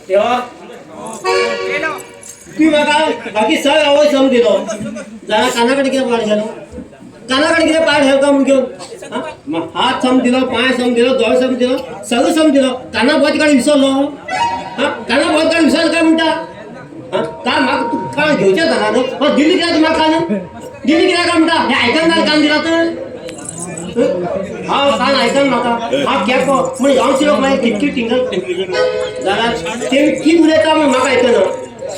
तेव्हा तू म्हाका बाकी सगळे आवय सम दिलो जरा कानाकडे कितें पाड घालो कानाकडे कितें पाड घाल का म्हूण घेवन हात सम दिलो पांय सम दिलो दोळ सम दिलो सगळं सम दिलो काना बोत काडून विसरलो काना बोत काडून विसरलो काय म्हणटा का म्हाका तू कान घेवचें जाणा न्हू दिल्ली कित्याक म्हाका कान दिल्ली कित्याक काय म्हणटा हे आयकन नाल कान दिला तर हांव कान आयकन म्हाका हांव केको म्हण गांवचे लोक मागीर कितकी टिंगल जाल्यार ते कितें उलयता म्हूण म्हाका आयकना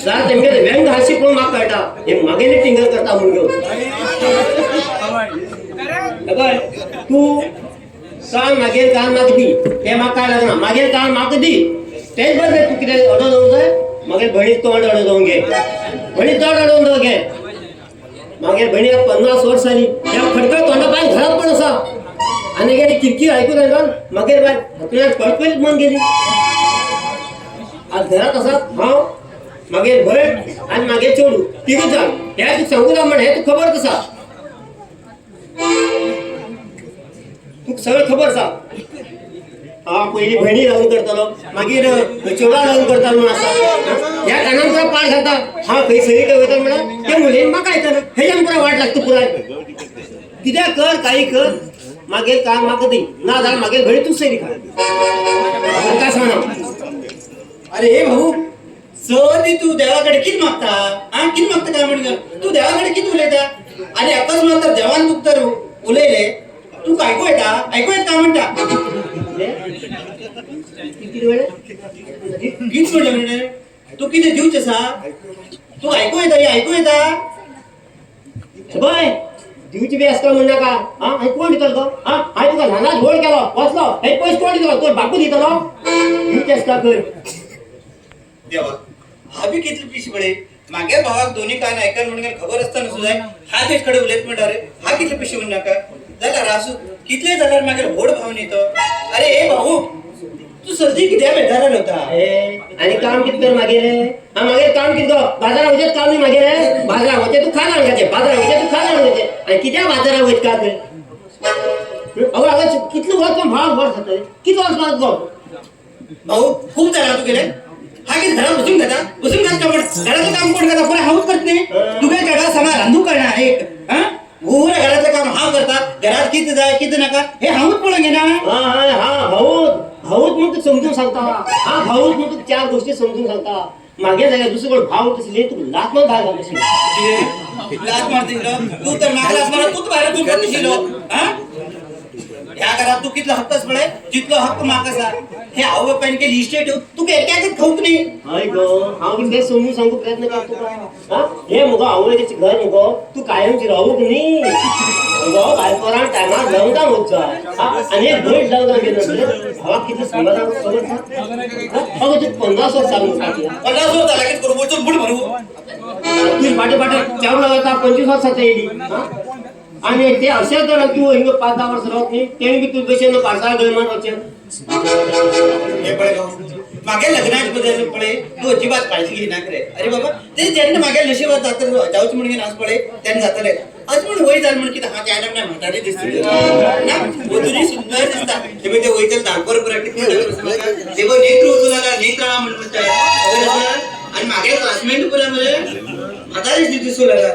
जाल्यार तेंगे व्यंग हास्य पळोवन म्हाका कळटा हे म्हागेली टिंगल करता म्हूण घेवन तू कान मागेर कान म्हाका दी तें म्हाका काय लागना मागेर कान म्हाका दी तेच बरें तूं कितें ऑर्डर दवरूंक जाय मागीर भयणीक तोंड अडोवंक घे भयणीक तोंड अडोवंक घे मागीर भयणीक 50 वर्स जाली त्या खडखड तोंडा पांय घरात पण आसा आनी गेली किरकीर आयकून आयकून मागीर बाय हातूंतल्यान पळपळीत मन गेली आज घरात आसात हांव मागीर भयण आनी मागीर चेडूं तिगूच जाण हे तूं सांगू ना म्हण हे तूं खबर आसा तुका सगळें खबर आसा हांव पयलीं भयणी लग्न करतालो मागीर चेडवा लग्न करतालो म्हूण आसा ह्या कानान पुरा पाड घालता हांव खंय सरीकडे वयता म्हळ्यार ते मुलीन म्हाका आयकना हेज्यान पुरा वाट लागता पुराय कित्याक कर काही कर मागीर कान म्हाका दी ना जाल्यार मागीर भयणी तूं सरी खा काय सांगना अरे हे भाऊ सदी तू देवाकडे किती मागता किती मागता काय म्हणजे तू देवाकडे किती उलयता आणि अकस्मात तर देवान तुका तर उलयले तू ऐकू येता काय म्हणता किती म्हणजे तू किती दिवचे सा तू ऐकू येता बाय दिवची बी आसता म्हण नाका हांव कोण दितलो गो हांवें तुका ल्हानाच व्हड केलो वचलो हे पयस कोण दितलो तो बापू दितलो दिवचे आसता खंय देवा हा बी कितले पिशी पडे मागे भावाक दोन्ही कान ऐकन म्हणून खबर असताना सुद्धा हा तेच कडे उलयत म्हणटा रे हा कितले पिशी म्हणू नाका जाल्यार आसूं कितले जाल्यार मागीर व्हड भावून येतो अरे हे भाऊ तू सर्दी कित्याक बेजारान होता आनी काम कितें कर मागीर मागीर काम कितें गो बाजाराक वचत काम न्ही मागीर बाजाराक वचत तूं खाण हाडपाचें बाजाराक वचत तूं खाण हाडपाचें आनी कित्याक बाजाराक वयत का तर हांव कितलो वच पण भाव वर जाता कितें वचपाक गो भाऊ खूप जाला तू गेले हा किती घरात बसून घेता घरातलं काम कोण करता पुरा हाऊस करत नाही तुगे घरात सगळा रांधू करणार एक पुरा घरातलं काम हा करता घरात किती जाय किती नका हे हाऊस पळून घे ना भाऊच म्हणून तू समजून सांगता भाऊच म्हणून तू 4 गोष्टी समजून सांगता मागे जाल्यार दुसरे कोण भाव तसले तू लात मार भाग घालशील लात मारतीलो तू तर नाला असणार तूच बाहेर तू करशीलो ह्या घरात तू कितलो हक्कच पडे जितलो हक्क म्हाका आसा हे हांव बापायन केली इस्टेट तू एकाच खाऊक न्ही हय गो हांव तें समजून सांगू प्रयत्न करता तुका हे मुगो आवयचें घर मुगो तू कायमची रावूक न्ही मुगो बायकोरान टायमार लग्नाक वचचा आनी एक भयण लग्नाक गेलो भावाक कितलें समाधान खबर आसा अगो तू 50 वर्स जाली 50 वर्स जाला कितें करू वचून बुड भरू तू फाटी फाटी चावला वता 25 वर्सांची येयली आणि ते अशें तर तू हिंग 5-10 वर्स रावत न्ही तेणी बी तू भशेन पाडसा गळमान वचें हे पळय मागे लग्नाचे बद्दल पळय तू अजिबात काळजी घेयना रे अरे बाबा ते जेन्ना मागे नशिबात जाता जावचे म्हणून आज पळय तेन्ना जातले आज म्हण वय जाल म्हण कितें हा त्या टायमार म्हातारी दिसतली ना वधुरी सुंदर दिसता ते ते वयतल धांपर पुरा कितले देव नेत्र उचलला नेत्रा म्हण म्हणताय आणि मागे क्लासमेट पुरा म्हणजे म्हातारी दिसू लागला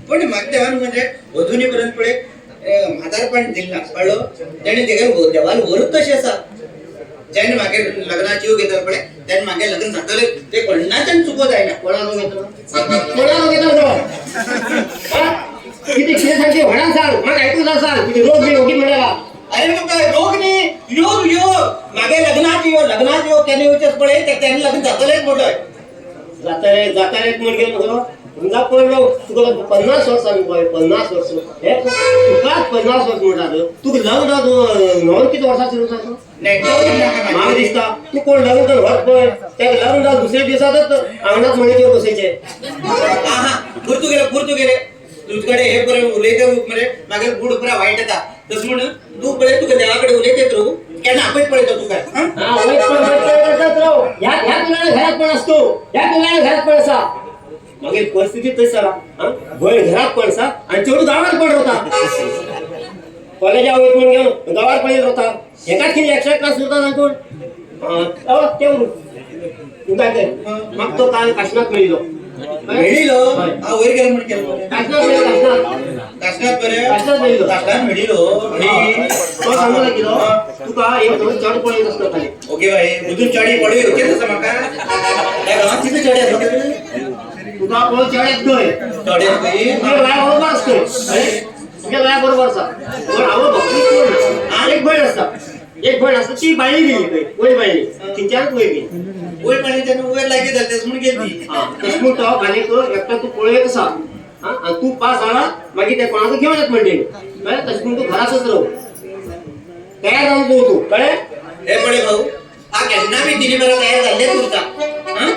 पण म्हाका देवान म्हणजे वधुनी पर्यंत पळय म्हातारपण दिलना कळ्ळो तेणे तेगे देवान वरूच तशें आसा जेन्ना मागे लग्नाची योग येता पळय तेन्ना मागे लग्न जातले ते कोणाच्यान चुको जायना कोणाक घेतलो कितें कितें सांगचे व्हडान सांग म्हाका आयकूंक जाय सांग कितें रोग बी होगी म्हणला अरे बाबा रोग न्ही योग मागे लग्नाची योग केन्ना येवचेच पळय तेन्ना लग्न जातलेच म्हणटोय जातालेच म्हण गेलो मुगो तुमका पळलो तुका 50 वर्सां पळय 50 वर्स हे तुकाच 50 वर्स म्हणटा तुका लग्न न्हवरो किती वर्साचो जाता म्हाका दिसता तू कोण लग्न कर व्हर पळय ते लग्न जावन दुसऱ्या दिसातच आंगणात म्हणचे बसयचे पुरतू गेले तुझकडे हे पर्यंत उलयते मरे मागीर बूड पुरा वायट येता तस म्हणून तू पळय तुका देवाकडे उलयतेत रू केन्ना आपयत पळयता तुका ह्या तुला घरात पण असतो ह्या तुला घरात पण असा मागीर परिस्थिती तशी जाला भय घरात पण आसा आनी चेडूं गांवांत पण रावता कॉलेजा वयत म्हण घेवन गांवांत पळयत रावता हेकाच कितें एक्स्ट्रा क्लास करता जाय कोण ते तू काय कर मग तो काल काशनात मिळलो मेळिलो हा वयर गेलो म्हण केलो काशनात मिळलो काशनात बरे काशनात मिळलो काशनात मेळिलो आणि तो सांगू लागलो तुका एक दोन चढ पळयत असतो खाली ओके भाई मुदून चढी पडवी ओके तसं म्हाका त्या गावात किती चढी असतात तुका पळ चढ येतोय चढी असते तुझ्या वया बरोबर असतोय तुझ्या वया बरोबर असा पण आवड बघली कोण हा एक बहीण असता एक बहीण असता ती बायली गेली काही वय बायली तिच्याच वय गेली वय पाणी त्यानं वयर लागे जाते म्हणून गेली तसमून तो आणि तो एकटा तू पळय कसा हा आणि तू पास झाला मागीर ते कोणाचं घेऊन येत म्हणते कळ्या तसमून तू घरातच राहू तयार जाऊन तू तू कळे हे पडे भाऊ हा केन्ना मी तिने बरं तयार झाले तुरता हा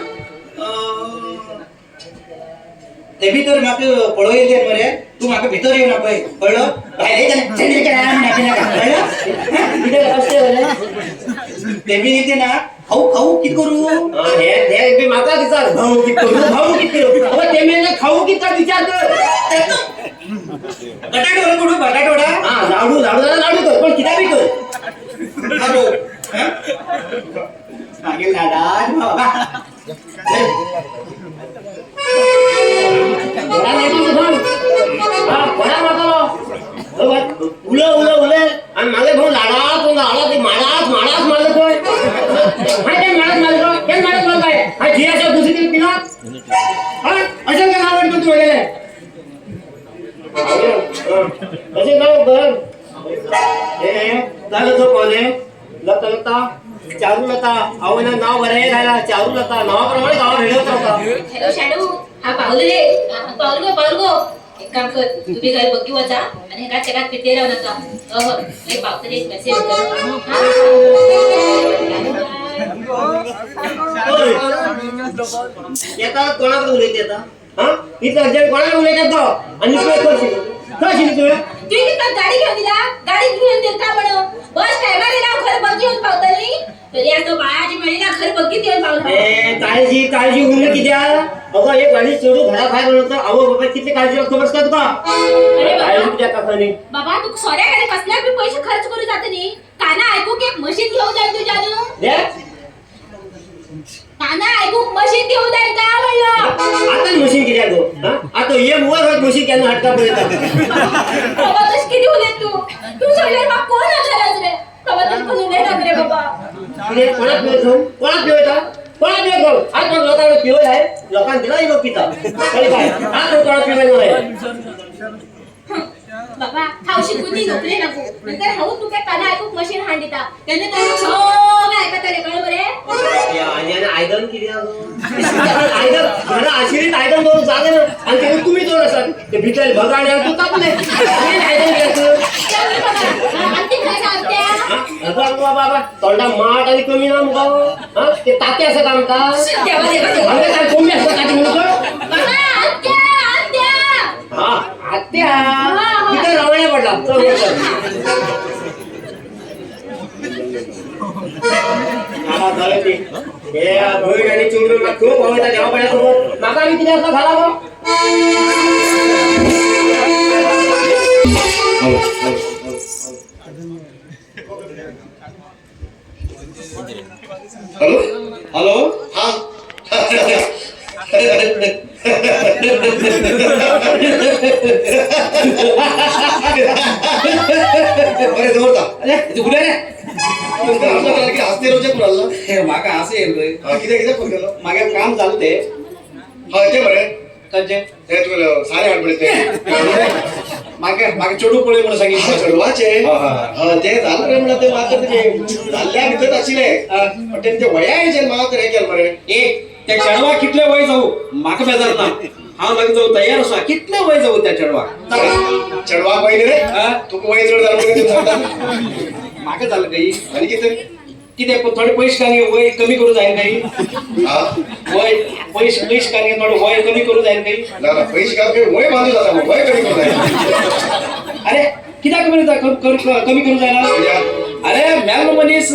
ते भितर म्हाका पळयले मरे तू म्हाका भितर येऊ ना पळय कळलं भायर येता चेंडील केला नाकी नाका कळलं कितें अशें जालें ते बी येते ना खाऊ खाऊ कित करू हे बी म्हाका विचार भाऊ कित करू भाऊ कित करू अबे ते मेने खाऊ कित कर विचार कर बटाटवडा करू बटाटवडा हा लाडू लाडू झाला लाडू कर पण किता बी कर हारो मागे लाडात बाबा बडा नाही तू भाऊ हा बडा मारतो उले उले उले आणि मागे भाऊ लाडा तो लाडा ते माडाच माडाच मारले कोय हाय ते माडाच मारले कोय केन माडाच मारले काय हाय जी अशा दुसरी ती पिना हा अशा काय आवडतो तू गेले असे नाव बर हे झालं तो कोणे लता लता चारू लता आवना नाव बरे घाला चारू लता नावाप्रमाणे गावात हेळत होता हॅलो शॅडू हा पाहुल रे पाहुल एक काम कर तुम्ही घरी बघी वाचा आणि एका चकात पिते राहू नका एक पावतरी एक मेसेज कर येता कोणाकडे उलयते आता हा इथं अर्जंट कोणाकडे उलयतात तो आणि तू करशील करशील तू तुम्ही किती गाडी घेऊन दिला गाडी घेऊन देत का म्हणू बस टायमार येणार घर बघी येऊन पावतली तरी आता बाळाची मेळीला घर बघीत येऊन पावला ए काळजी काळजी उरली किती अगं एक गाडी सोडू घराबाहेर नंतर अहो बाबा किती काळजी लागतो बस का तुका अरे काळजी तुझ्या काकाने बाबा तू सोऱ्या गाडी कसल्या बी पैसे खर्च करू जाते नी काना ऐकू की मशीन घेऊन जाईल तुझ्यानु दे काना ऐकू मशीन घेऊन जाईल का म्हणलं आता मशीन किती गो हा आता ये वर होत मशीन केन हटका पर्यंत बाबा तस किती उले तू तू सोडल्यावर मग कोण आधारच रे बाबा तस कोण उले टाक रे बाबा तुझे कोणात पिवत जाऊ कोणात जाऊ आज पण लोकांना पिवत आहे लोकांना दिला लोक पिता काय आज कोणात पिवत नाही बाबा हाव शिकून ती नोकरी नको नंतर हाऊ तू काय काना ऐकूक मशीन हांडिता त्याने तर सगळं ऐकत रे कळ बरे आणि आयदन किती आयदन मला आशिरीत आयदन दोन जागे ना आणि त्याने तुम्ही दोन असतात ते भितर भगाड्या तू का पण आयदन घ्यायचं अंतिम काय सांगत्या बाबा तोंडा माठ आणि कमी ना मुगा ते ताते असं काम का देवा देवा म्हणजे काय कमी असतं काठी म्हणून बाबा आत्या आत्या हा आत्या तिथे रवण्या पडला बहीण आणि चोरून खूप हवं देवा पड्यासोबत माका आम्ही किती असं घाला मग हॅलो हॅलो हा अरे जोरता अरे तू कुठे रे हसते रोजे कुणाला हे माका असे येईल रे किती किती फोन केलं मागे काम चालू ते हा ते बरे कंचे ते तुला सारे आठवडे ते मागे मागे चोडू पळे म्हणून सांगितलं चढवाचे हा, हा. हा ते झालं रे म्हणलं ते मात्र ते झाल्या भितर अशिले पण ते वया यायचे मला तर हे केलं बरे एक त्या चढवा कितले वय जाऊ माका बेजार ना हा लगे जाऊ तयार असा कितले वय जाऊ त्या चढवा चढवा पहिले रे हा? तू वय चढ झालं माका झालं काही आणि किती किती थोडे पैसे कानी वय कमी करू जाईल काही हा वय पैसे कानी थोडं वय कमी करू जाईल काही ना ना पैसे का वय बांधू जाता मग वय कमी करताय अरे किती कमी करू जायला अरे मॅल मनीस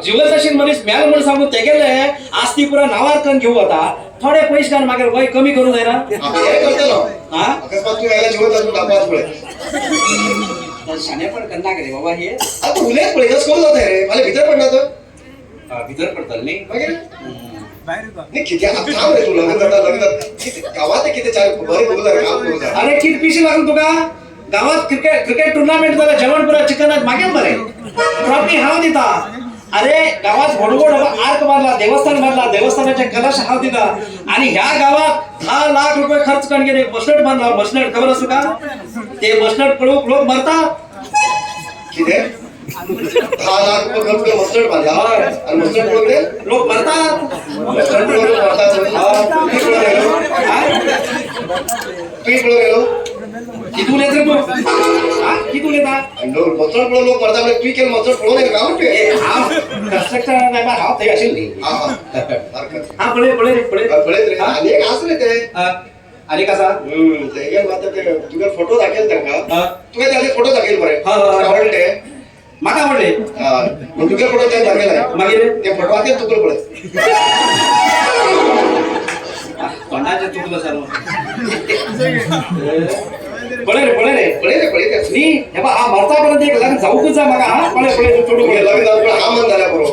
जीवच असेल मनीस मॅल म्हणून सांगून ते गेले आज ती पुरा नावार करून घेऊ आता थोडे पैसे कान मागे वय कमी करू जायला हे करते ना हा अकस्मात तू यायला जीवन असून दाखवाच पुढे शाने पण करणार का रे बाबा हे आता उलेच पुढे जस करू जात रे मला भीतर पडला तर भीतर पडताल नाही मागे नाही किती आता थांब रे तू लग्न गावात किती चार बरे बोलू जरा काम करू जरा. अरे किती पिशी लागून तुका गावात क्रिकेट टुर्नामेंट झाला जेवण पुरा चिकन मागेल बरे ट्रॉफी हाव दिता अरे गावात भोडगोड आर्क बांधला देवस्थानाच्या कलश हाव दिला आणि ह्या गावात 10 लाख रुपये खर्च करून गेले बसनेट बांधला बसनेट खबर असतो का ते बसनेट पळूक लोक मरतात किती 10 लाख रुपये खर्च करून मस्टर्ड बांधला आणि मस्टर्ड पुढे लोक मरतात मस्टर्ड पुढे मरतात. पीठ पुढे गेलो कितून येते तू कितून येता मस्टर्ड पुढे लोक मरतात म्हणजे पीठ केलं मस्टर्ड पुढे नाही का म्हणते कन्स्ट्रक्टर नाही बा हाव ते असेल ती हा हरकत हा पळे पळत रे आणि एक असले ते आणि कसा ते मात्र ते तुझे फोटो दाखल त्यांना तुझे त्याचे फोटो दाखल बरे हा. आवडले माका म्हणले मग तुझे फोटो त्या दाखल आहे मागे ते फोटो आते तुकडे पडत तोंडाचे चुकलं सर्व पळे रे पळे नी हे बा हा मरतापर्यंत एक लग्न जाऊ जा मगा हा पळे तू सोडून गेला लग्न झालं पण हा मन झाला बरोबर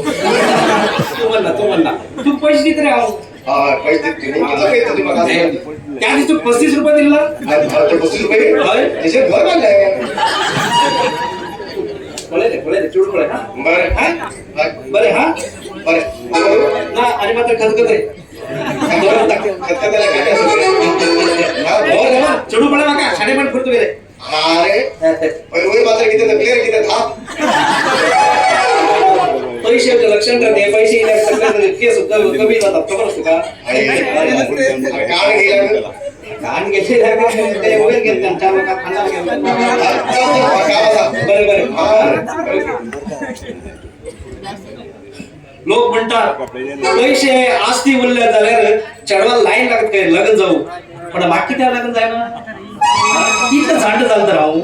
तू म्हणला तू पैसे देत रे आहो हा पैसे देते नाही किती पैसे तुम्हाला त्या दिवशी तू 35 रुपये दिला ते 35 रुपये होय. त्याचे घर बांधलंय पळे रे चुड पळे हा बरं हा बरे हा बरं ना आणि मात्र खतखत रे खतखताला काय असं चढू पडे माका साडे पण फिरतो गेले अरे पण मात्र किती क्लिअर किती था पैशाचे लक्षण करते पैसे केस कमी जातात खबर असतो का काढ गेला घाण घेतले ते वगैरे घेत त्यांच्या लोकांना खाणार बरे लोक म्हणतात पैसे आस्ती बोलल्या जाल्यार चढवायला लाईन लागत काय लग्न जाऊ पण बाकी त्या लग्न जाय ना इथं झांड झालं तर राहू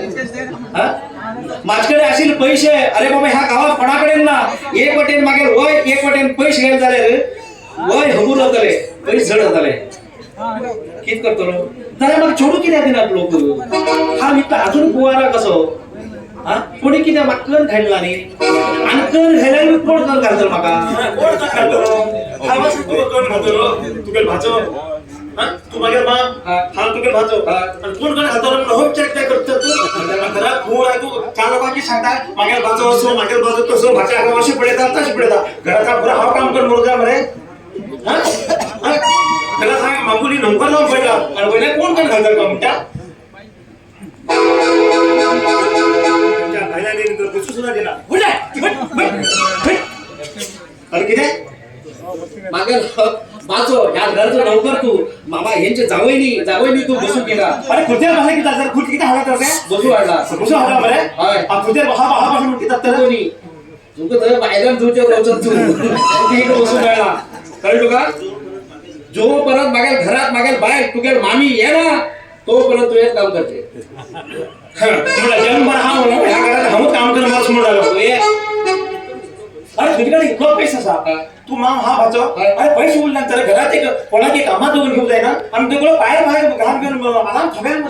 माझ्याकडे असेल पैसे अरे बाबा ह्या गावात कोणाकडे ना एक वाटेन मागे वय एक वाटेन पैसे घ्यायला झाले वय हबून होतले पैसे झड होतले कित करतो जरा मग छोडू किती देणार लोक हा मित्र अजून बुवारा कसो हा कोणी किती मग कण खायला नाही आणि कण खायला मी कोण कण घालतो माका तुगेल भाजो तू मागे मा हा तुगेल भाजो आणि कोण कोण खातो हो चेक काय करतो तू घरात खूर आहे तू चार लोकांची सांगता मागे भाजो असो मागे भाजो कसो भाषा अशी पडेतात तशी पडेतात घराचा पुरा हा काम कर मुर्गा मरे त्याला सांग मामुली नंबर लावून पडला आणि पहिले कोण कोण घालतात का म्हणत्या मागे वाचो ह्या घरचं नौकर तू मामा यांचे जावई तू बसू केला अरे खुर्च्या बसला की जर खुर्ची किती हवा करते बसू वाढला बसू हवा बरे होय. खुर्च्या हा पासून किती तर कोणी तुका तर बायलान तुझ्या रोजत तू इकडे बसू मिळाला कळलं का जो परत मागेल घरात मागेल बाय तुझ्या मामी ये ना तो परत तू एक काम करते जन्मभर हा म्हणून ह्या घरात हम काम कर मला समोर आलो ये अरे तुझ्याकडे इतका पैसा असा तू माम हा भाजो अरे पैसे बोलल्यानंतर घरात एक कोणाची कामात दोन घेऊन जाय ना आणि तुकडे बाहेर घाम घेऊन आराम ठेवायला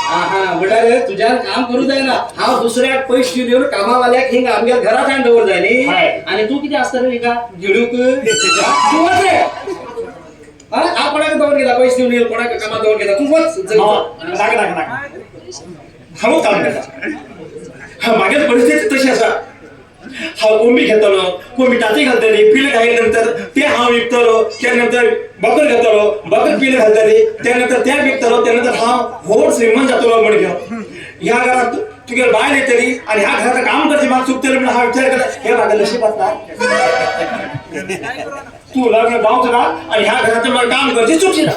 हा बुडाले तुझ्या काम करू जाय ना हा दुसऱ्या पैसे देऊन कामावाल्याक हिंग आमच्या घरात आणल्यावर जाय आणि तू किती असतं रे का गिळूक तू वाच रे हा कोणाकडे जाऊन गेला पैसे देऊन येईल कोणाकडे कामात जाऊन गेला तू वाच हम काम करता मागेल परिस्थिती तशी असा हा कोंबी घेतलो कोंबी टाची घालतली पिले घातल्यानंतर ते हा विकतलो त्यानंतर बकर घेतलो बकर पिले घालतली त्यानंतर त्या विकतलो त्यानंतर हा होड श्रीमंत जातो म्हण घेऊन ह्या घरात तुझ्या बाय येतली आणि ह्या घराचं काम करते मग चुकते हा विचार करत हे माझ्या नशिबात ना तू लग्न गावचं ना आणि ह्या घराचं मला काम करते चुकशी ना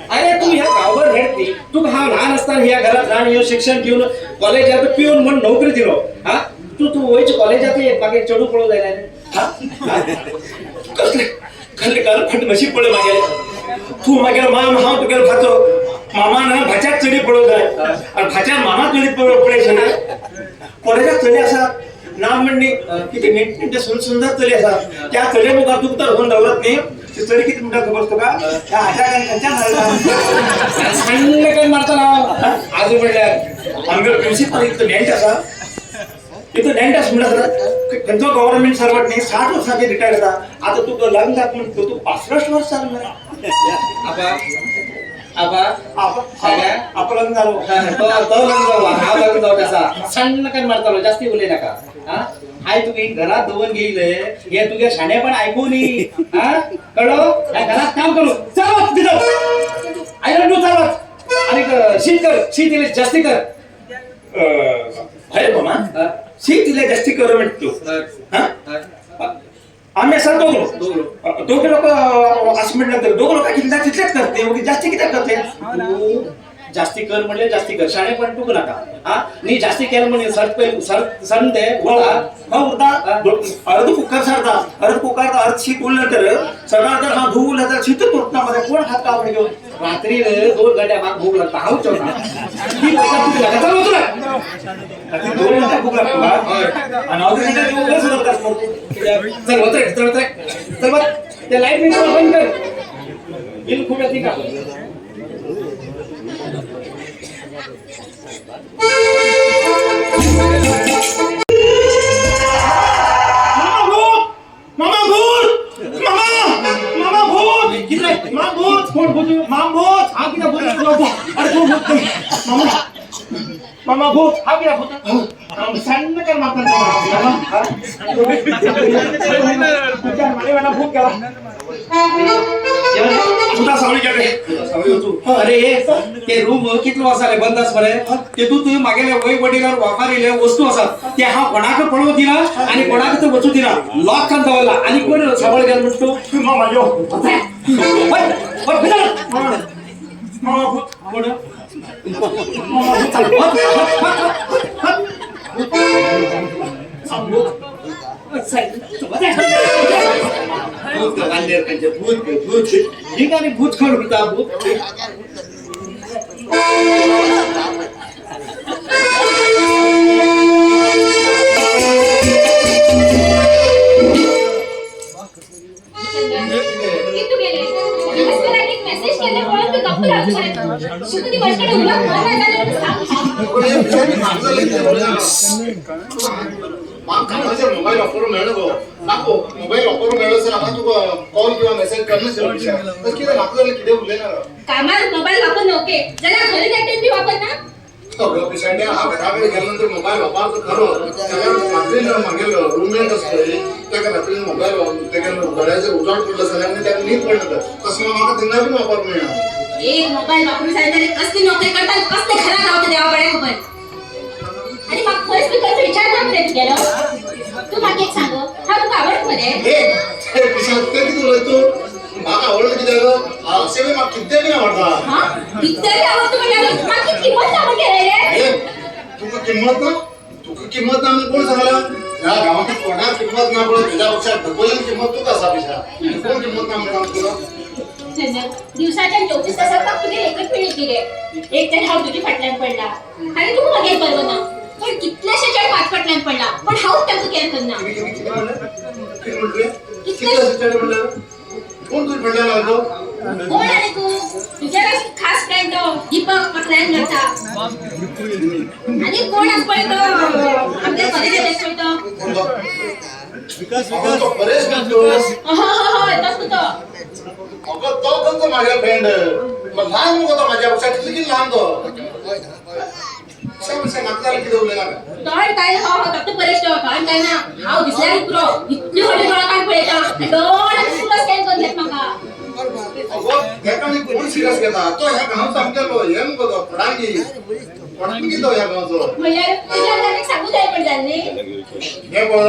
अरे तू ह्या गावावर हेट तू हा लहान असताना ह्या घरात राहून शिक्षण घेऊन कॉलेजात पिऊन म्हणून नोकरी दिलो हा तू वयच कॉलेजात मागे चढू पळू जायला कसले खाली काल फट नशीब पडे मागे तू मागे माम हा तू गेला भातो मामा ना भाच्यात चढी पडू जाय आणि भाच्या मामा चढी पडे कॉलेजात चढी असा नाम म्हणणे किती मिनिट सुंदर चढी असा त्या चढे मुगा तू तर होऊन दौलत नाही ते चढी किती मिनिटात खबर असतो का त्या हाच्या सांगले काय मारता ना आजू पडल्या आमच्या प्रिन्सिपल इथं मॅच असा इथं डेंटस म्हणत त्यांचं गव्हर्नमेंट सर्वंट नाही 60 वर्षाचे रिटायर होता आता तू लग्न जात म्हणतो तू 65 वर्ष चालू आबा आपण लग्न झालो तो लग्न जाऊ हा लग्न जाऊ त्याचा सಣ್ಣ काय मारतालो जास्ती बोले नका हा हाय तुम्ही घरात दोन गेले हे तुझ्या शाण्या पण ऐकू नी हा कळलो या घरात काम करू चालवत तिथं आयरन तू चालवत आणि शीत दिले जास्ती कर अरे मामा शीत दिले जास्ती कर म्हणतो आम्ही असं दोघे लोक असं म्हटलं दोघं लोक किती तिथल्याच करते जास्ती किती करते जास्ती कर म्हणले जास्ती कर शाणे पण टूक नका हा नी जास्ती केलं म्हणजे सर ते उरदा अर्ध कुकर सरदा अर्ध कुकर अर्ध शीत उरलं तर सगळं तर हा धुवलं तर शीत तुटणार मध्ये कोण खात का आपण घेऊन रात्री 2 घंट्या माग भूक लागता हाऊ चौथा ती पैसा तुझी लागत चालू तुला 2 घंटा भूक लागतो आणि अजून एकदा सुरू करतो चल चल बघ ते लाईट बिल बंद कर बिल खूप येते का मामा भूत हा किती भूत सಣ್ण कर मला भूत केला तुझा सावळी केले अरे ते रूम किती वाजले बंद आस बरे ते तू मागेले वय वडिलांवर वापरलेले वस्तू असतात ते हा कोणाक पळवू दिला आणि कोणाक तर वचू दिला लॉक खान दवला आणि कोण सांभाळ गेला म्हणतो मामा यो मामा भूत कोण ठिकाणी भूत खाऊन होता भूत मोबाईल वापरून मेळ्ळो नाको मोबाईल वापरून मेळ्ळो सर आम्हाला तुका कॉल किंवा मेसेज करणं शक्य आहे किती आपल्याला किती उरलें ना कामात मोबाईल वापर नव्हते जरा घरी जाते मी वापर ना सगळं पिसांड्या हा घराकडे गेल्यानंतर मोबाईल वापरतो खरो सगळ्यांना रात्रीनं मागेल रूममेट असतोय त्या रात्रीनं मोबाईल त्या गळ्याचे उजाड पडलं सगळ्यांनी त्याला नीट पडलं तसं मला त्यांना पण वापर मिळणार एक मोबाईल वापरून सांगितले कसली नोकरी करतात कसले घरात राहते देवाकडे मोबाईल आणि मग फर्स्ट विकल्प विचार ना मध्ये गेलो तू मागे एक सांग हा तुका आवडत मध्ये हे पिसांड किती तुला तू माका आवडलं किती ग असे मी माका किती बी आवडता हा किती आवडतो म्हणजे मागे किंमत सांग रे तुका किंमत ना कोण सांगला या गावात कोणा किंमत ना पडत तुझ्यापेक्षा ढकलून किंमत तू कसा पिसा कोण किंमत ना म्हणून तुला दिवसाच्या 24 तासात फक्त तुझे एकच मिनिट गेले एक तर हाव तुझी फाटल्यान पडला आणि तू मागे बरोबर ना पण कितल्याशा चढ पाच फाटल्यान पडला पण हाव त्यांचं केअर करना कोण तुझी पडला लागलो कोण आहे तू तुझ्या खास फ्रेंड दीपक पटलायन करता आणि कोण आज पळतो आमच्या कॉलेजात पळतो विकास तो बरेच म्हणतो हो येतोस तू तो अगं तो कोणता माझा फ्रेंड मग लहान मुलगा तो माझ्यापेक्षा किती लहान तो समस्या नाकाला किती उरलेला तोय काय हो फक्त परेश तो काय काय ना हाव दिसला इतरो इतली मोठी डोळा काय पळता डोळा सुद्धा स्कॅन करून देत माका अगं त्याकाने कोण सिरियस घेता तो ह्या गावात आमच्यालो येम बघ पडांगी पडांगी तो ह्या गावाचो म्हणजे तुझ्या त्याने सांगू जाय पण जाणे हे बघ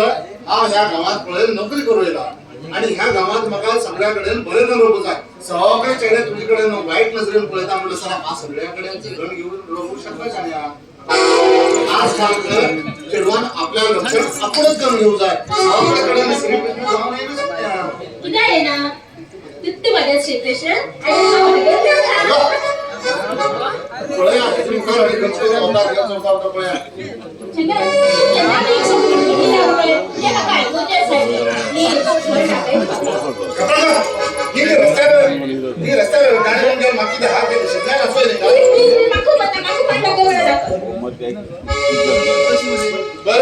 हा ह्या गावात पळेल नोकरी करू येला आणि ह्या गावात मका सगळ्याकडे बरे जण लोक आहेत सगळे चेहरे तुझ्याकडे वाईट नजरेने पळता म्हणलं सर हा सगळ्याकडे जण घेऊन रोखू शकता का आज काल चिडवण आपल्या लक्षात आपणच करून घेऊ जाय सगळ्याकडे श्रीकृष्ण जाऊन येऊ शकते तुझा आहे ना तिथे मध्ये श्रीकृष्ण आणि पळया तुम्ही काय रे गणपती होता पळया ही रस्त्यावर गाडी घेऊन मागची हात घेऊन शिकला असोय बर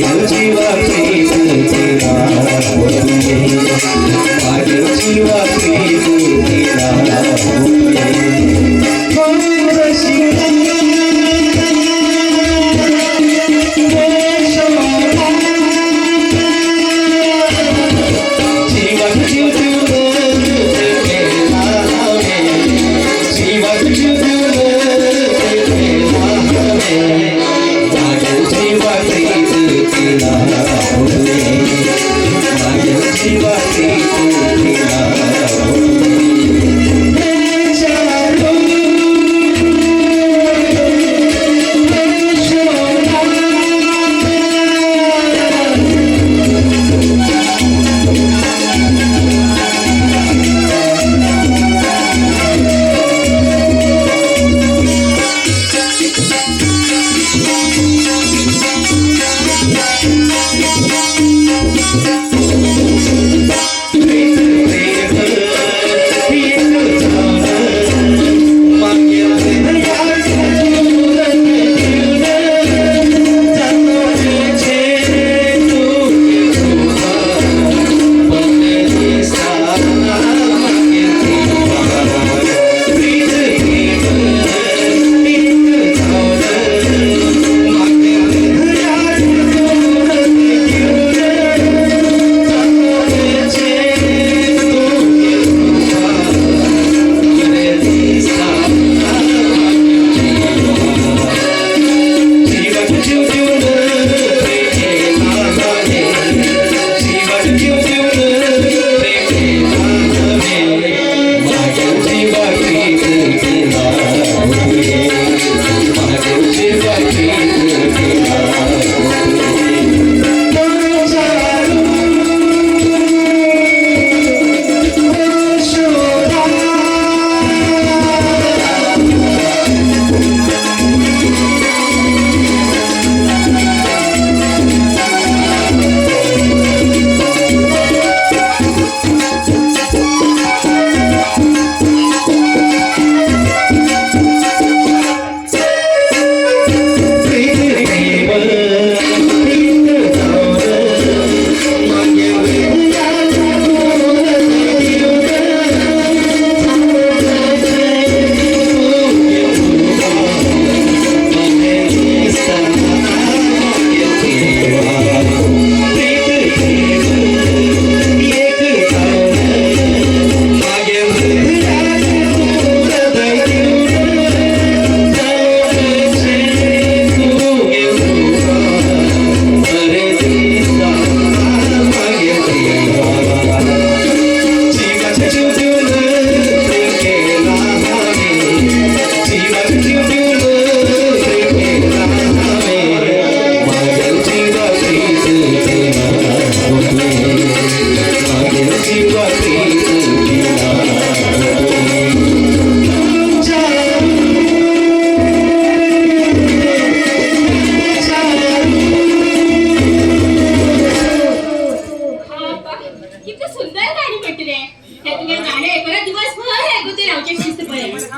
मागेल जीवाची तुझीला मागेल जीवाची तुझीला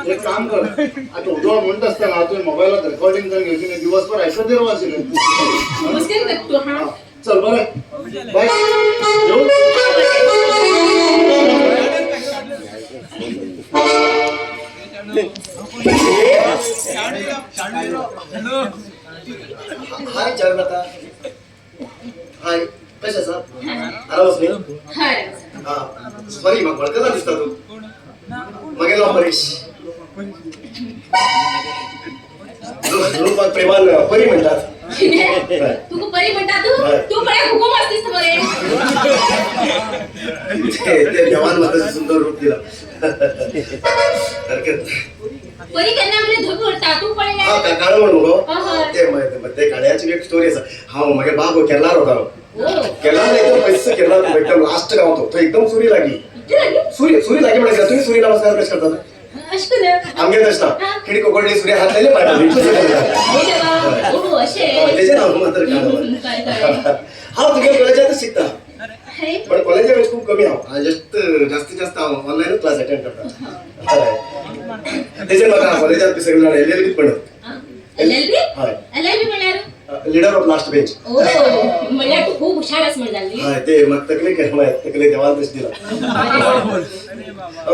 एक काम कर आता उद्या म्हणत असताना तुम्ही मोबाईलला रेकॉर्डिंग करून घ्यायची नाही दिवसभर ऐकत दे वाचेल नमस्कार करतो हा चल बरं बाय येऊ हाय जगन्नाथा हाय कशाचा आरामच नाही हाय हा सॉरी मग बळकला दिसता तू मगेला परेश रूपात प्रेमान परी म्हणतात तू परी म्हणता तू बडा हुकूम असतीस बरे ते जवान माताचं सुंदर रूप दिलं हरकत परी कन्या म्हणजे धोक होता तू पण हा का काळ म्हणू ते काळ्याची एक स्टोरी असा हा मगे बाबू केरळार होता केरळार एकदम पैसे केरळार एकदम लास्ट गावतो तो एकदम सुरी लागली सुरी लागी म्हणजे तुम्ही सूर्य नमस्कार कसे करतात आमगे दर्शना खिडी कोकणली सूर्य हात लायले पाठवली त्याचे नाव मात्र काढ हा तुझ्या कॉलेजातच शिकता पण कॉलेजच्या वेळेस खूप कमी आहो जास्तीत जास्त ऑनलाईन क्लास अटेंड करता त्याचे मला कॉलेजात सगळं एल पण LLB हय LLB म्हणल्यार लीडर ऑफ लास्ट बेंच ओ म्हणल्यार तू खूप हुशार आस म्हण जाल्ली हय ते म्हाका तकले देवान तशें दिला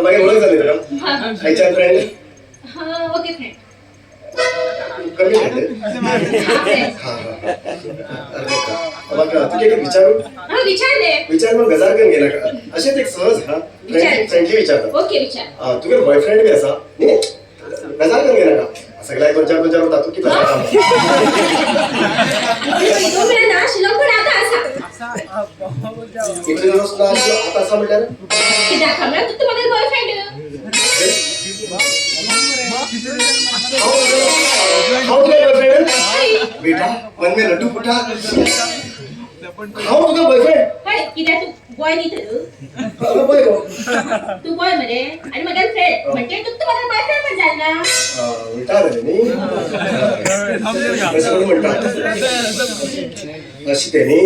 मागीर वळख जाली तुका आयच्यान फ्रेंड हा ओके फ्रेंड कमी घेतले हा म्हाका तुका एक विचारू हा विचार विचार मग गजार करून गेला का अशेंच एक सहज हा फ्रेंडली विचारता ओके विचार तुगे बॉयफ्रेंड बी आसा न्ही गजार करून गेला का सगळ्याक दोन चार वरता तू कितें काम तो मेरा नाश लवकर आता आसा इतले दिवस ना आता आसा म्हटल्यार कित्याक खबर तू माझा बॉयफ्रेंड हांव तुगे बॉयफ्रेंड बेटा मन में लड्डू फुटा हांव तुगे बॉयफ्रेंड हय कित्याक तू बॉय न्ही तर बॉय गो तू बॉय मरे आणि माझा फ्रेंड म्हणजे तू माझा बॉयफ्रेंड पण जाल ना उलटा जालें न्ही असं म्हणटा अशें तें न्ही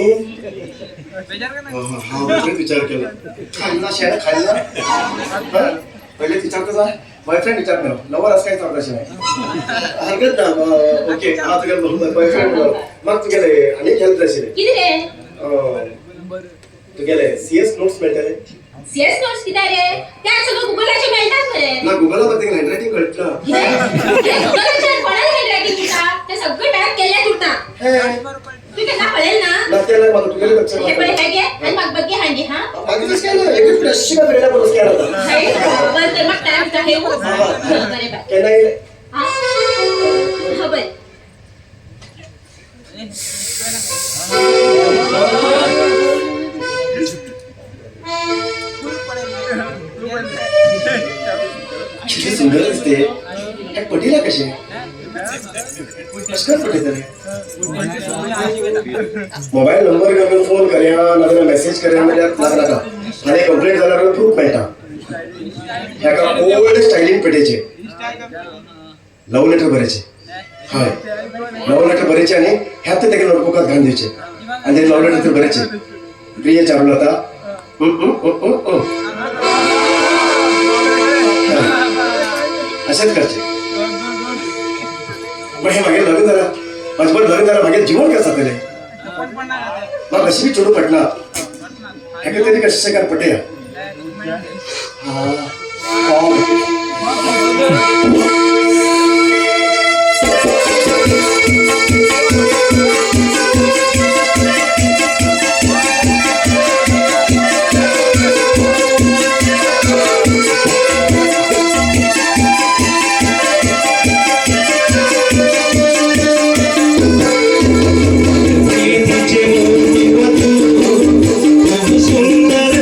हांव तुवें विचार केलो खाल्ला शेण खाल्ला पहिले विचारता जाय बॉयफ्रेंड विचार केलो लवर असं काय चालतं अशें नाही हरकत ना ओके हांव तुगे बॉयफ्रेंड म्हाका तुगेले आनी हेल्प जाय आशिल्लें कितें रे तुगेले सीएस नोट्स मेळटले सीएस नोट्स कित्याक रे त्या सगळं गुगलाचेर मेळटात मरे ना गुगलावर तुका हँडरायटिंग कळटला गुगलाचेर कोणाला हँडरायटिंग उरता ते सगळं टायप केलें उरता तू केन्ना पळयलें ना ना त्याला म्हाका तुगेले लक्ष हे पळय हे घे आणि म्हाका बघ हांडी हा बाकी तसं काय नाही एक फ्रेश का फ्रेंडा बरोबर काय राहता हय बरं तर म्हाका टायम का हे बरे बाय केन्ना येयले हा हा बरं किती सुंदर दिसते हे पटीला कसे कशा पटीतले मोबाईल नंबर घेऊन फोन करया नाजाल्यार मेसेज करया म्हणजे नाका आणि कंप्लेंट जाल्यार प्रूफ मेळटा ह्याका ओल्ड स्टायलीन पेटेचे लव लेटर बरेचे हय लव लेटर बरेचे आणि ह्यात तेका नोटबुकात घालून दिवचे आणि ते लव लेटर बरेचे प्रिय चारुलता असेच करचे पण हे मागे लग्न झालं माझं पण लग्न झालं मागे जीवन कसं जातले मग कशी बी चोडू पडला ह्याका तरी कशें काय पटया सुंदर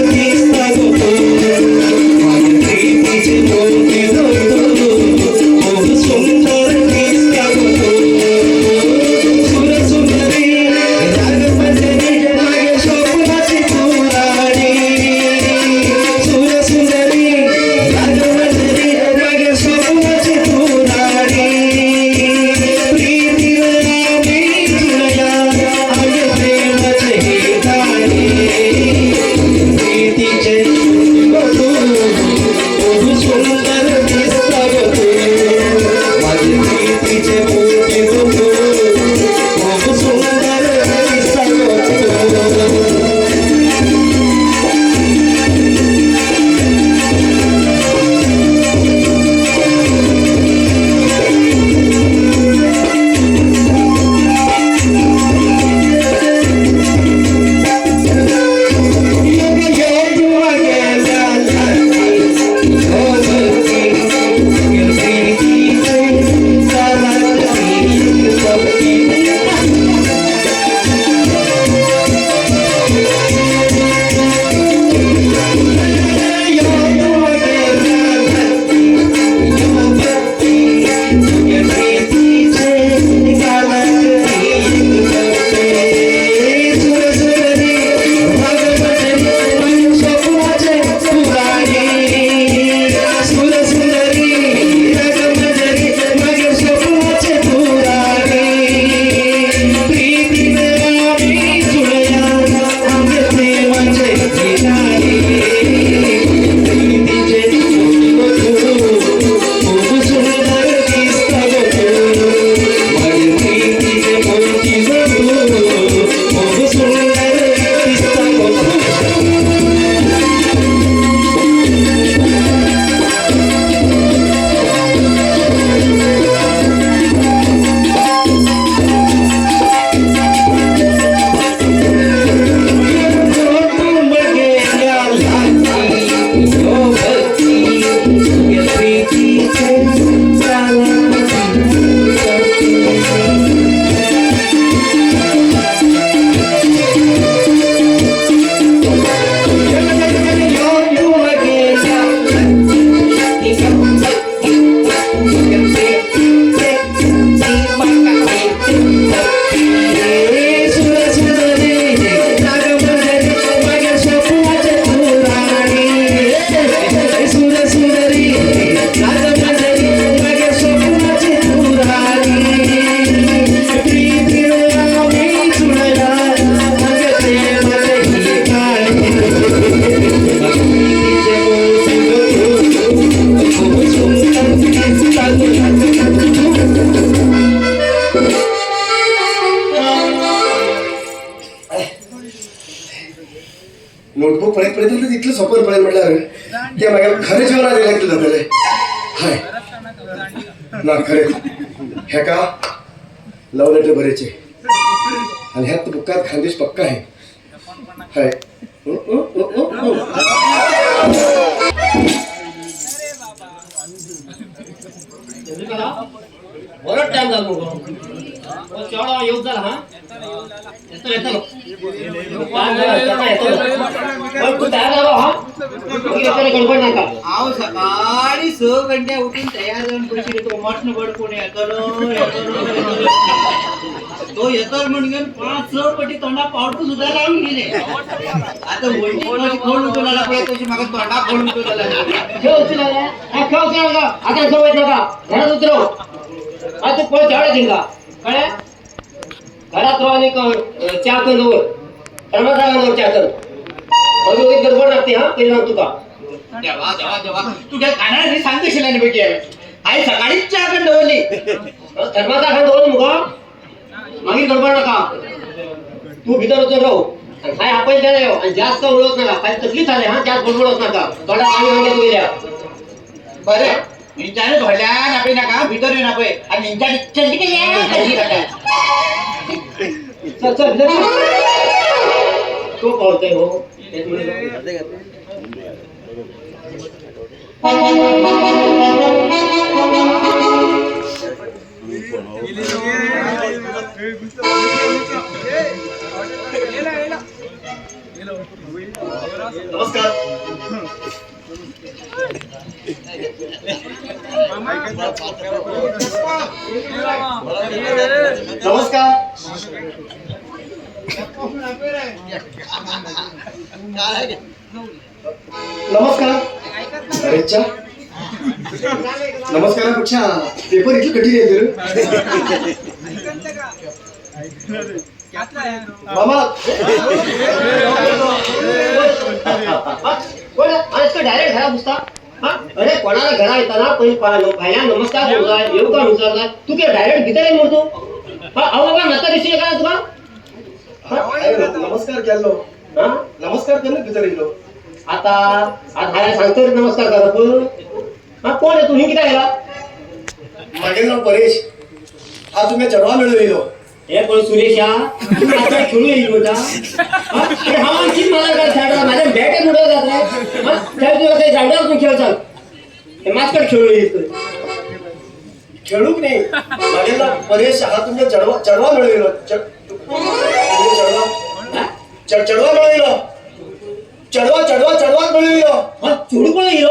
नोटबुक पळत पळत इतलं सोपन पळत म्हटल्यार ते म्हागे खरें जिवनात इलेक्ट जातलें हाय ना खरें हेका लव लेटर बरेचे आणि ह्यात बुकात खानदेश पक्का आहे हाय बरोच टाइम झाला मग चेवढा येऊ झाला हा येतो येतो तू तयार झालो हा गडबड नका हांव सकाळी 6 घंटे उठून तयार जावन बसले तो मटण बडकून येतलो तो येतो म्हणून 5-6 पटी तोंडा पावडर सुद्धा लावून गेले आता वंटी कशी खोलून तुला पळय तशी म्हाका तोंडा खोलून तुला खेळची लागला खेळ नका आता झोप नका घरात उतरव आता तू पळ झाडे दिंगा कळ्या घरात राह आणि चहा कर वर कर्मचाऱ्यांवर चहा कर अजून एक गडबड लागते हा ते सांग तुका देवा देवा देवा तुझ्या कानाने सांगशील आणि बेटी आई सकाळीच चहा करून दवरली धर्माचा खान दोन मुगा मागील गडबड नका तू भीतर उतर राहू आणि काय आपण द्या नाही आणि जास्त उडवत नका काय तकलीफ झाली हा जास्त गडबडत नका थोडा पाणी वगैरे गेल्या बरे निंजाने धोडल्या नापे नाका भितर येऊ नापे आणि निंजा चंदी काय चल चल तो पळतोय हो नमस्कार नमस्कार नमस्कार अरेच्या नमस्कारापेक्षा पेपर इतलं कठीण आहे मामा डायरेक्ट घरा पुसता अरे कोणाला घरा येताना पहिल्या नमस्कार बोलला येऊ का विचारला तू काय डायरेक्ट भीतर आहे म्हणतो अहो बाबा नका दिसू का तुला नमस्कार केलो नमस्कार केलं भितर येलो आता हाय सांगतो नमस्कार करा कोण आहे तुम्ही किती आला माझे नाव परेश हा तुम्ही चढवा मिळविलो हे पण सुरेश खेळू येईल बेटा हा आणखी मला काय झाडा माझ्या बॅट मुळे जात नाही तुला काही झाडावर तू खेळ चाल माझ्याकडे खेळू येईल खेळूक नाही माझे नाव परेश हा तुमच्या चढवा मिळविलो चढवा मिळविलो चढवा मिळविलो चोडू पण येईल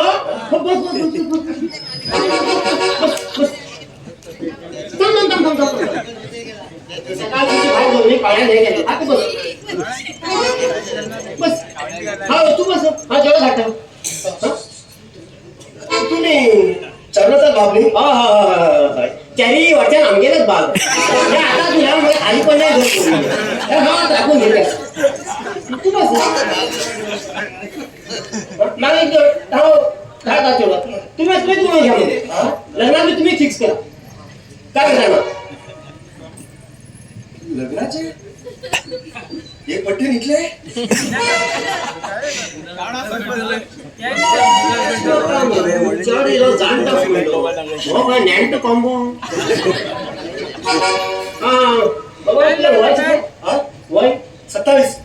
तू बस हा जेवढा घाटा तुम्ही चढवता बाबली चारी वरच्या आमगेलच बाल आता तुला मला खाली पण नाही टाकून घेतल्या तू बस मला एक दहा तेवढा तुम्ही तुम्ही घ्या लग्नात तुम्ही फिक्स करा काय करणार लग्नाचे एक पट्टी निघले नॅन्ट कॉम्बो वय 27 47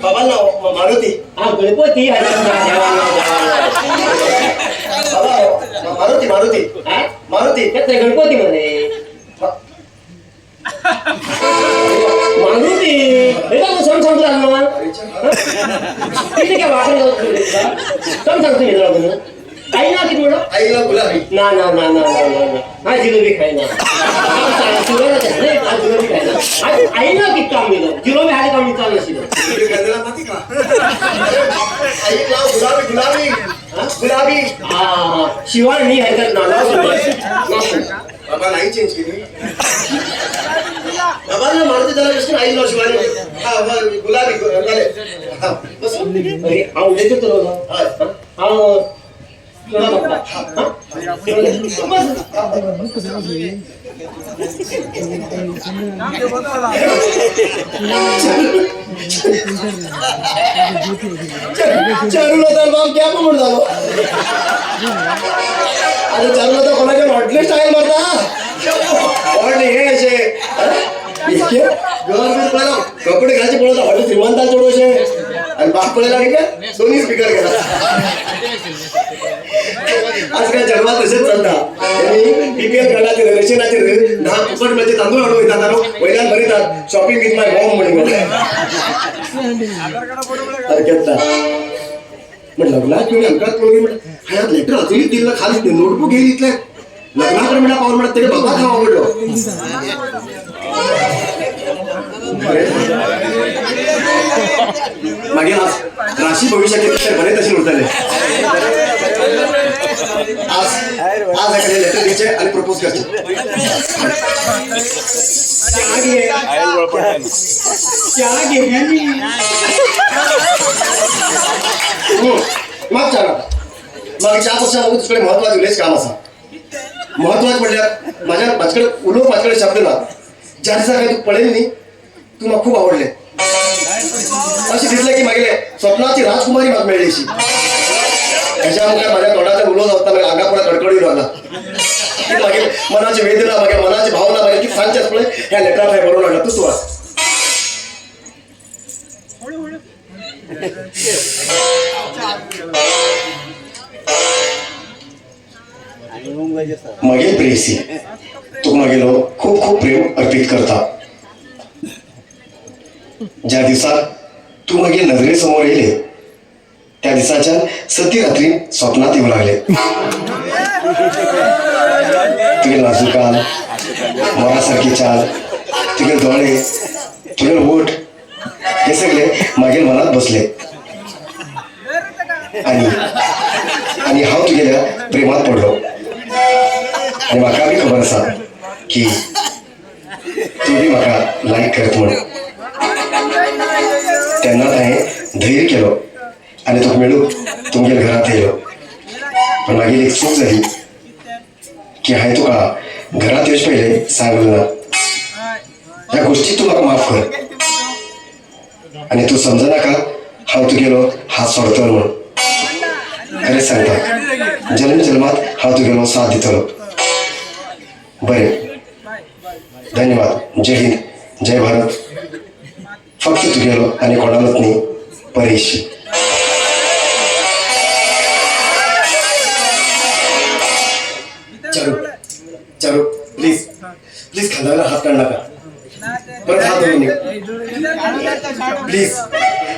बाबाला मारुती गणपती मारुती गणपती मध्ये मारुती सण सांगतो काय वाटलं सण सांगतो काही ना किती म्हणून आईला गुलाबी ना ना ना ना ना ना हा जिलेबी खाय ना जिलेबी खाय ना आई ना किती काम दिलं जिलेबी हाय काम चालू नसेल गुलाबी हा शिवाय मी हरकत ना बाबा नाही चेंज केली बाबाला मारुती त्याला कसं आई नाव शिवाय हा गुलाबी बस अरे हा उद्या तर हा चारूला तर बाप क्या पण म्हणून झालो आता चारूला तर कोणाच्या हॉटले स्टाईल मारता हॉट हे असे इतके गव्हर्नमेंट पळाला कपडे घालायचे पळवता हॉटेल श्रीमंताल चढू असे आणि बाप पळायला लागेल का दोन्ही स्पीकर गेला आजकाल जन्मात तसेच चालता त्यांनी बीपीएल कार्डाचे रेशनाचे 10 फुकट म्हणजे तांदूळ आणून येतात वैलान भरितात शॉपिंग विथ माय मॉम म्हणून म्हटलं लग्नात तुम्ही अंकात पोळगी म्हटलं ह्यात लेटर अजूनही दिलं खाली नोटबुक घेईल इथलं लग्नाकडे म्हणा पाहून म्हणत तरी बाबा का आवडलो मागे आज राशी भविष्याचे बरे तसे उरताले आज एखादे लेटर घ्यायचे आणि प्रपोज करायचे मग चला मग 4 वर्षामध्ये तुझ्याकडे महत्वाचं विलेज काम असा महत्वाचं म्हटल्यार माझ्याकडे उलो माझ्याकडे शब्द ना ज्या दिसा काही तू पळेल नी तू म्हाका खूप आवडले अशी दिसले की मागेले स्वप्नाची राजकुमारी म्हाका मेळ्ळी अशी ह्याच्या मुखार माझ्या तोंडाच्या उलो जाता मागीर आंगापुरा कडकडून लागला मागीर मनाची वेदना मागीर मनाची भावना मागीर कितें सांगचें पळय ह्या लेटरार हांवें बरोवन हाडला तूं वाच मागे प्रेयसी तुका मागेलो खूप खूप प्रेम अर्पित करता ज्या दिसा तू मागे नजरेसमोर येले त्या दिसाच्या सती रात्री स्वप्नात येऊ लागले तुगे नाजूकान मोरासारखी चाल तुगे डोळे तुगे ओठ हे सगळे मागीर मनात बसले आणि हांव तुगेल्या प्रेमात पडलो आणि म्हाका बी खबर आसा की तू बी म्हाका लायक करत म्हणून तेन्ना हांवें धैर्य केलो आणि तुका मेळून तुमगेल्या घरांत येयलो पण मागीर एक चूक जाली की हांवें तुका घरांत येवचे पयलें सांगलें ना ह्या गोश्टी तूं म्हाका माफ कर आणि तू समजनाका हांव तुगेलो हात सोडतलो म्हणून खरें सांगता जन्म जन्मात हांव तुगेलो साथ दितलो बरें धन्यवाद जय हिंद जय भारत फक्त तुगेलो आनी कोणालोच न्ही परेश चारू चारू प्लीज प्लीज खांद्यावर हात काढ नका परत हात धरून प्लीज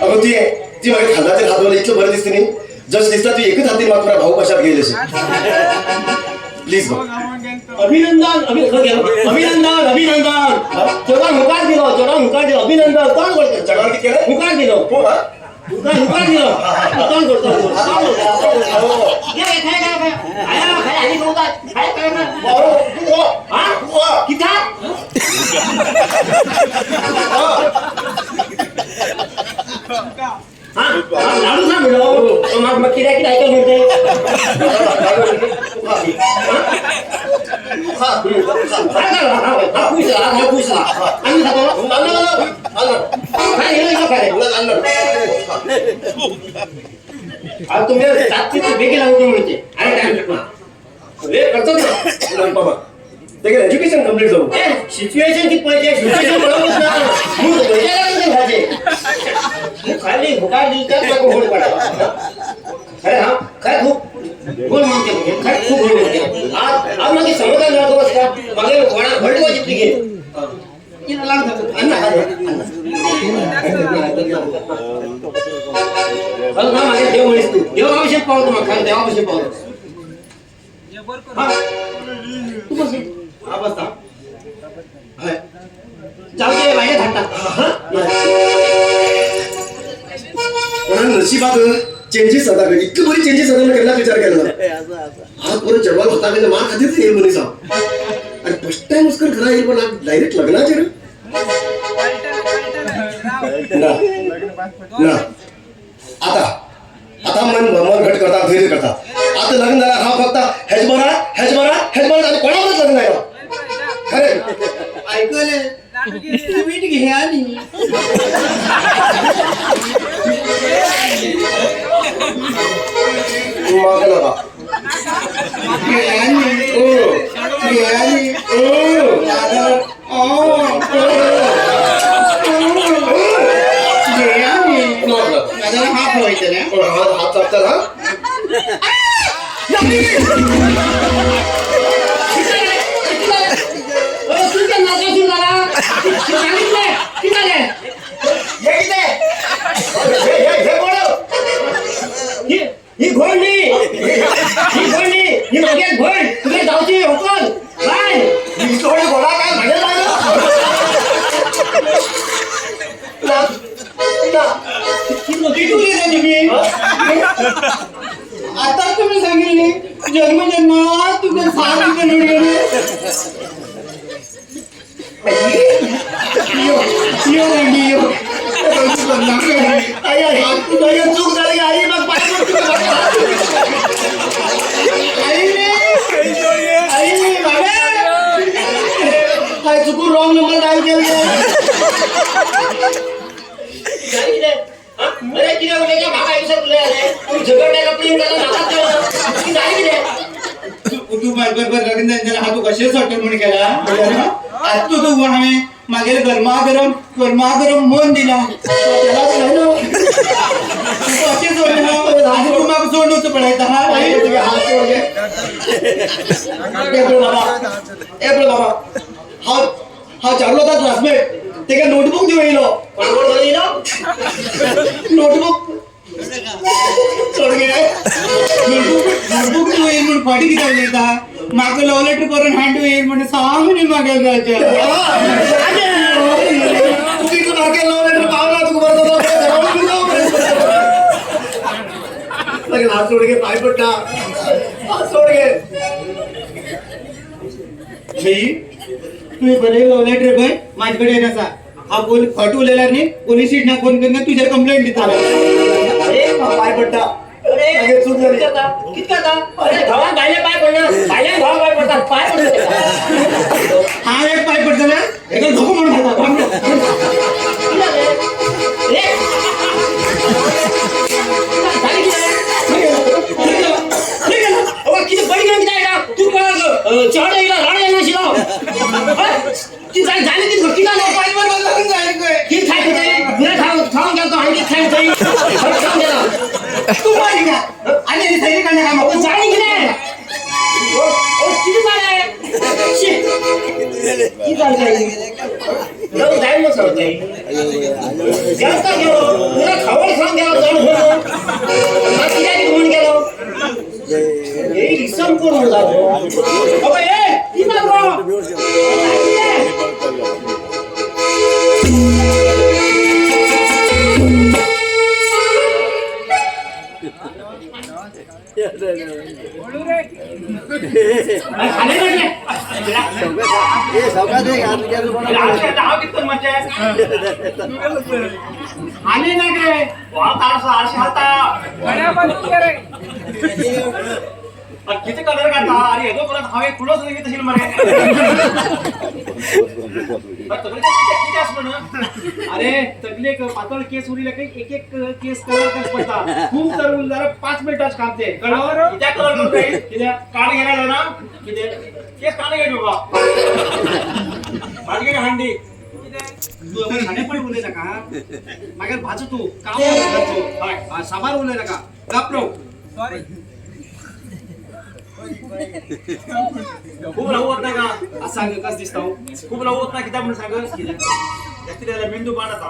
अगो ती मागीर खांद्याचेर हात दवरला इतलो बरें दिसता न्ही जस दिसता तू एकच हातीन म्हाका भाऊ कशात घेयले प्लीज अभिनंदन अभिनंदन अभिनंदन चेडवान मुखार दिलो अभिनंदन कोण करता चढावर किती केलं मुखार दिलो मुखार दिलो कोण लाडू सांग मग कित्याक कितें आयकून म्हणते तुम्ही बेगी लागू म्हणते वेळ करतो ना एज्युकेशन कम्प्लीट जाऊ सिच्युएशन किती पाहिजे सिच्युएशन बरोबर ना मूड भरलेला पाहिजे खाली भुकार दिली तर नको होड पडा अरे हा काय खूप गोल म्हणते काय खूप गोल म्हणते आज मागे समाधान लागतो बस का मागे वडा भरतो जितकी घे किती लागतो अन्न बघ ना मागे देव म्हणीस तू देवाभिषेक पावतो मग काय देवाभिषेक पावतो तू बस हा बसता जाऊ दे बाहेर थांबता नशिबात चेंजेस जाता इतकी बरी चेंजेस जाता केन्नाच विचार केला आज परत चढवाल होता गेले मा खातीर येईल मनीस आणि फर्स्ट टाइम उसकर घरा येईल पण डायरेक्ट लग्नाचेर ना आता आता मन घट करता धैर्य करता आता लग्न झाला हा फक्त हेच बरा आणि कोणावरच लग्न नाही का? खरे ऐकले मीठ घे आणि माग नका हात व्हायचं ना हात चापतात हा ही घोडणी ही मागे घोड तुम्ही जाऊची होकल काय थोडी घोडा काय म्हणे तुम्ही आता तुम्ही सांगितले जन्म तुझं चूक झाली आई मग काय चुकून रॉंग नंबर डायल केला अरे किती वेळेला भागा विसर तुला आले तुम्ही झगडणे का प्रेम करायला नाकात की जाई किती तू बरोबर लग्न झालं हा तू कशेच हॉटेल म्हणून केला आज तू तू हांवें मागेर गरमागरम मन दिला त्याला अशें सोडलें आनी तू म्हाका सोडून वचूं पळयता हा चाललो होता क्लासमेट ते नोटबुक घेऊन येलो नोटबुक नोटबुक तू येईल म्हणून फाटी कित्याक उलयता म्हाका लव लेटर करून हँड येईल म्हणून सांग न्ही म्हाका हात सोड घे पाय पडटा हात सोड घे तुम्ही बरे लव लेटर पळय माझे कडेन आसा हांव खोट उलयल्यार न्ही पोलीस स्टेशनाक फोन करून तुजेर कंप्लेंट दितालो पाय पडटा अरे चूक झाली किती आता अरे धावान बायले पाय पडणार बायले धावा पाय पडतात पाय पडतात हांव एक पाय पडटले एका धोको म्हणून खाता किती बडी घेऊन किती तू चढ येईल राड येईल शिलाव ती झाली ती भक्ती का नाही पाय वर लागून जाईल किती खायचं ते गुन्हा खाऊन गेलो आणि किती खायचं खाऊन गेला तू मारी का आणि हे सैनिक काढणे काम आपण जाणी की नाही किती झाले किती झाले जाऊ जाईल मग सर जास्त गेलो तुला खावड खाऊन गेलो जाऊन किती म्हणून गेलो हे रिसम कोण होता अबे ए किती ब्रो आले ना रे किती कलर काढता अरे येतो परत हवे पुढं सांगितलं तशी मरे अरे तगले पातळ केस उरीला काही एक केस कलर पडता खूप तर जरा 5 मिनिटाच काम ते कलर करतोय कित्या काढ घेणार ना किती केस काढ घे बाबा बाजगे हंडी तू आपण खाणे पण उलय नका मागे भाज तू काम करतो साबार उलय नका गापरो सॉरी खूप राहू होत नाही का असं सांग कस दिसतो खूप राहू होत नाही किती म्हणून सांग त्याला मेंदू पाडता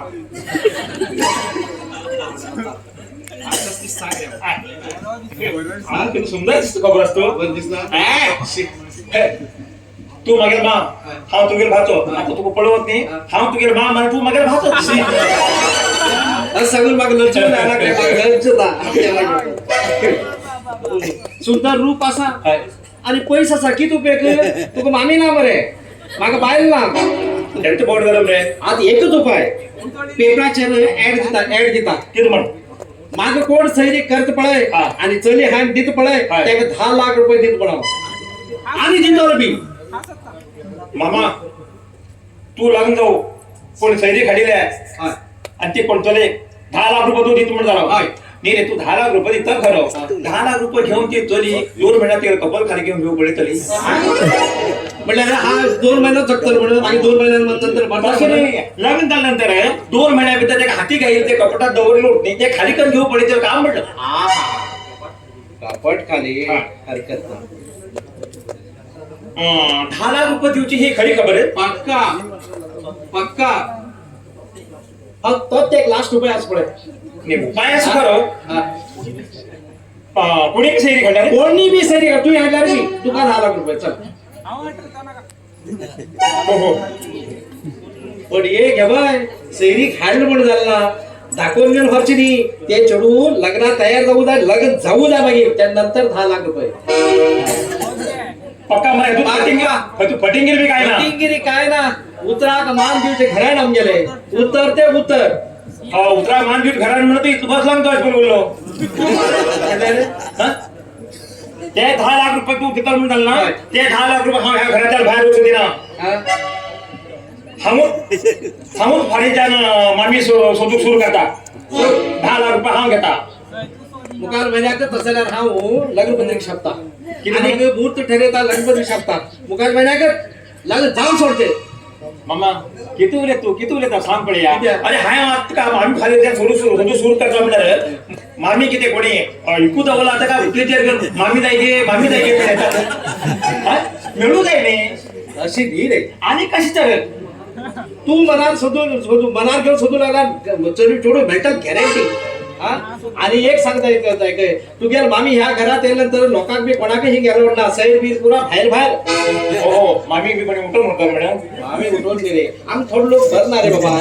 सुंदर दिसतो खबर असतो तू मागेल मा हा तुगेर भाचो आता तुका पळवत नाही हा तुगेर मा म्हणजे तू मागेल भाचो सांगून मागे सुंदर रूप असा आणि पैसा असा किती उपयोग तुका मामी ना मरे मागे बायल ना ఎంత పోడు గలం రే आता एकच उपाय पेपराचेर ऍड दिता किती म्हण माग कोण सैरी करत पळय हा. आणि चली हान दित पळय हा. त्याला 10 लाख रुपये दित पळाव आणि दिंदोर बी मामा तू लागून जाऊ कोण सैरी खाडीले आणि ते कोण चले 10 लाख रुपये तू देतो म्हणून हाय. नाही रे तू 10 लाख रुपये तर खरं 10 लाख रुपये घेऊन ती चली 2 महिन्यात ते कपल खाली घेऊन घेऊ पडे चली म्हटलं ना, हा 2 महिन्यात जगतो म्हणून आणि 2 महिन्यानंतर तसं म्हणतात नाही. लग्न झाल्यानंतर 2 महिन्याभितर ते हाती घेईल ते कपटात दवरले नाही ते खाली करून घेऊ पडे ते काम म्हटलं कापट खाली हा. हरकत नाही 10 लाख रुपये देऊची ही खरी खबर आहे पक्का पक्का फक्त एक लास्ट रुपये आज पडे नाही उपाय असं खरं कोणी बी सैरी खाणार कोणी बी सरी का तू येणार मी तुका 10 लाख रुपये चल हो हो पण ये घे बाय सैरी खायला पण झाला दाखवून घेऊन खर्च नाही ते चढून लग्नात तयार जाऊ द्या लग्न जाऊ द्या मागे त्यानंतर 10 लाख रुपये पक्का मला तू फटिंग बी काय ना टिंगिरी काय ना उतरा मान दिवचे घरा नाम गेले उतर ते उतर उतरा मान घेऊन घरात म्हणत तू बस लागतो पण बोललो हा? ते 10 लाख रुपये तू तिथं म्हणताल ना ते 10 लाख रुपये ह्या घराच्या बाहेर होते ना हमून फाडीच्या मामी सोदूक सुरू करता 10 लाख रुपये हा घेता मुखार महिन्यात तसं हा लग्न बंधन शकता आणि मुहूर्त ठरवता लग्न बंधन शकता मुखार महिन्यात लग्न जाऊन सोडते मामा किती उले सांग पडे या किती? अरे हाय आता का आम्ही खाली त्या सुरू करतो म्हणलं मामी किती कोणी ऐकू दावला आता का उतरी मामी जायचे मिळू काय नाही अशी धीर आहे आणि कशी चालेल तू मनात मनात घेऊन शोधू लागला थोडं भेटल गॅरंटी हा आणि एक सांगता येत काय तू गेल मामी ह्या घरात येल्यानंतर लोकांक बी कोणाकही गेलो म्हणला सैर बी पुरा बाहेर हो मामी मी पण उठून म्हणतो मॅडम आम्ही उठवून गेले आम्ही थोडं लोक भरणार आहे बाबा